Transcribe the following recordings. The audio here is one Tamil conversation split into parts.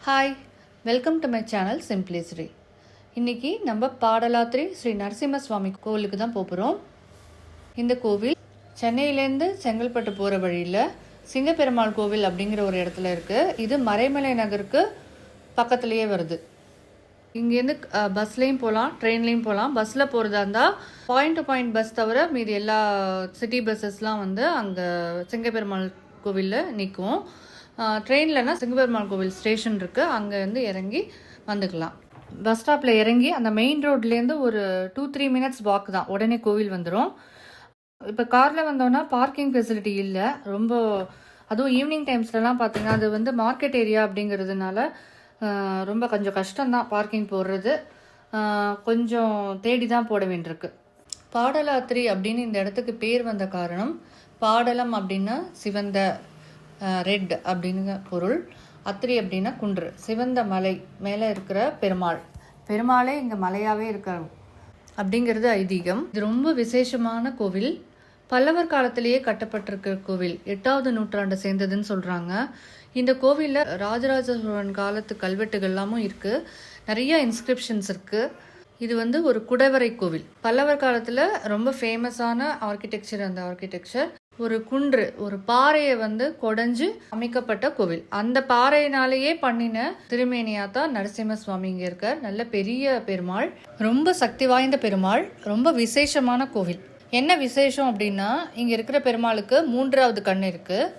Hi, welcome to my channel simply Sri. இன்றைக்கி நம்ம பாடலாத்திரி ஸ்ரீ நரசிம்ம சுவாமி கோவிலுக்கு தான் போகிறோம். இந்த கோவில் சென்னையிலேருந்து செங்கல்பட்டு போகிற வழியில் சிங்கப்பெருமாள் கோவில் அப்படிங்கிற ஒரு இடத்துல இருக்குது. இது மறைமலை நகருக்கு பக்கத்துலேயே வருது. இங்கேருந்து பஸ்லேயும் போகலாம், ட்ரெயின்லேயும் போகலாம். பஸ்ஸில் போகிறதா இருந்தால் பாயிண்ட் டு பாயிண்ட் பஸ் தவிர மீதி எல்லா சிட்டி பஸ்ஸஸ்லாம் வந்து அங்கே சிங்கப்பெருமாள் கோவிலில் நிற்கும். ட்ரெயின்லனா சிங்கப்பெருமாள் கோவில் ஸ்டேஷன் இருக்குது, அங்கே வந்து இறங்கி வந்துக்கலாம். பஸ் ஸ்டாப்பில் இறங்கி அந்த மெயின் ரோட்லேருந்து ஒரு 2-3 மினிட்ஸ் வாக் தான், உடனே கோவில் வந்துடும். இப்போ காரில் வந்தோன்னா பார்க்கிங் ஃபெசிலிட்டி இல்லை. ரொம்ப அதுவும் ஈவினிங் டைம்ஸ்லலாம் பார்த்தீங்கன்னா அது வந்து மார்க்கெட் ஏரியா அப்படிங்கிறதுனால ரொம்ப கொஞ்சம் கஷ்டம்தான் பார்க்கிங் போடுறது. கொஞ்சம் தேடி தான் போட வேண்டியிருக்கு. பாடலாத்திரி அப்படின்னு இந்த இடத்துக்கு பேர் வந்த காரணம், பாடலம் அப்படின்னா சிவந்த, ரெட் அப்படின்னு பொருள், அத்திரி அப்படின்னா குன்று, சிவந்த மலை மேலே இருக்கிற பெருமாளே இங்கே மலையாகவே இருக்காரு அப்படிங்கிறது ஐதீகம். இது ரொம்ப விசேஷமான கோவில். பல்லவர் காலத்திலேயே கட்டப்பட்டிருக்கிற கோவில், 8வது நூற்றாண்டை சேர்ந்ததுன்னு சொல்கிறாங்க. இந்த கோவிலில் ராஜராஜ சோழன் காலத்து கல்வெட்டுகள்லாமும் இருக்குது, நிறைய இன்ஸ்கிரிப்ஷன்ஸ் இருக்குது. இது வந்து ஒரு குடைவரை கோவில். பல்லவர் காலத்தில் ரொம்ப ஃபேமஸான ஆர்கிடெக்சர். அந்த ஆர்கிடெக்சர் ஒரு குன்று, ஒரு பாறையை வந்து கொடைஞ்சு அமைக்கப்பட்ட கோவில். அந்த பாறையினாலேயே பண்ணின திருமேனியா தான் நரசிம்ம சுவாமி இங்கே இருக்கார். நல்ல பெரிய பெருமாள், ரொம்ப சக்தி வாய்ந்த பெருமாள், ரொம்ப விசேஷமான கோவில். என்ன விசேஷம் அப்படின்னா, இங்கே இருக்கிற பெருமாளுக்கு 3வது கண் இருக்குது,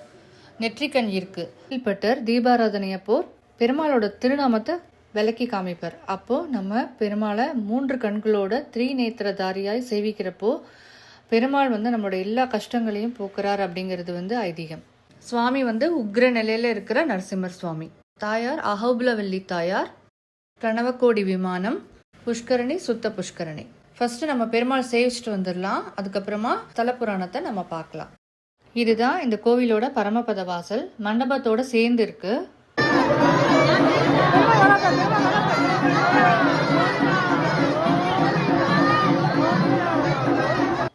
நெற்றிக்கண் இருக்குது. கீழ்பட்டர் தீபாராதனை அப்போ பெருமாளோட திருநாமத்தை விளக்கி காமிப்பார். அப்போது நம்ம பெருமாளை 3 கண்களோட திரிநேத்திரதாரியாய் சேவிக்கிறப்போ பெருமாள் வந்து நம்மளோட எல்லா கஷ்டங்களையும் போக்குறார் அப்படிங்கிறது வந்து ஐதீகம். சுவாமி வந்து உக்ர நிலையில் இருக்கிற நரசிம்மர் சுவாமி. தாயார் அஹோபிலவல்லி தாயார், பிரணவக்கோடி விமானம், புஷ்கரணி, சுத்த புஷ்கரணி. ஃபர்ஸ்ட் நம்ம பெருமாள் சேவிச்சுட்டு வந்துடலாம், அதுக்கப்புறமா ஸ்தல புராணத்தை நம்ம பார்க்கலாம். இதுதான் இந்த கோவிலோட பரமபத வாசல், மண்டபத்தோட சேர்ந்து இருக்கு.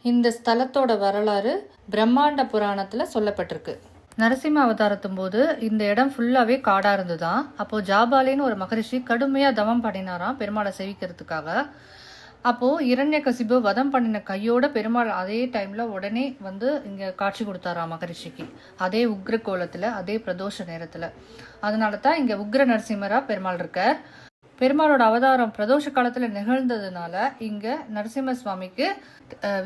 இந்த ஸ்தலத்தோட வரலாறு பிரம்மாண்ட புராணத்தில் சொல்லப்பட்டிருக்கு. நரசிம்ம அவதாரத்தும் போது இந்த இடம் ஃபுல்லாகவே காடாக இருந்துதான். அப்போது ஜாபாலின்னு ஒரு மகரிஷி கடுமையாக தவம் பண்ணினாராம் பெருமாளை சேவிக்கிறதுக்காக. அப்போது இரண்யகசிபு வதம் பண்ணின கையோட பெருமாள் அதே டைமில் உடனே வந்து இங்கே காட்சி கொடுத்தாராம் மகரிஷிக்கு, அதே உக்ர கோலத்தில், அதே பிரதோஷ நேரத்தில். அதனால தான் இங்கே உக்ர நரசிம்மராக பெருமாள் இருக்கார். பெருமாளோட அவதாரம் பிரதோஷ காலத்தில் நிகழ்ந்ததுனால இங்கே நரசிம்ம சுவாமிக்கு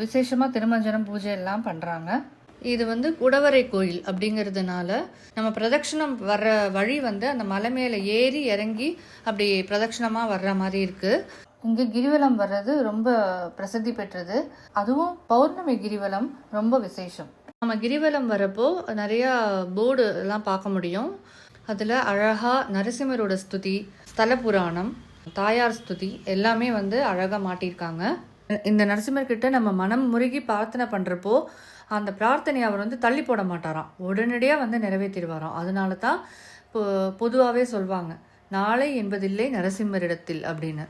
விசேஷமாக திருமஞ்சனம் பூஜை எல்லாம் பண்ணுறாங்க. இது வந்து குடவரை கோயில் அப்படிங்கிறதுனால நம்ம பிரதட்சணம் வர்ற வழி வந்து அந்த மலை மேலே ஏறி இறங்கி அப்படி பிரதட்சணமாக வர்ற மாதிரி இருக்குது. இங்கே கிரிவலம் வர்றது ரொம்ப பிரசித்தி பெற்றது. அதுவும் பௌர்ணமி கிரிவலம் ரொம்ப விசேஷம். நம்ம கிரிவலம் வரப்போ நிறையா போர்டு எல்லாம் பார்க்க முடியும். அதில் அழகாக நரசிம்மரோட ஸ்துதி, ஸ்தல புராணம், தாயார் ஸ்துதி எல்லாமே வந்து அழகாக மாட்டியிருக்காங்க. இந்த நரசிம்மர்கிட்ட நம்ம மனம் முருகி பிரார்த்தனை பண்ணுறப்போ அந்த பிரார்த்தனையை அவர் வந்து தள்ளி போட மாட்டாராம், உடனடியாக வந்து நிறைவேற்றிடுவாராம். அதனால தான் பொதுவாகவே சொல்வாங்க, நாளை என்பதில்லை நரசிம்மரிடத்தில் அப்படின்னு.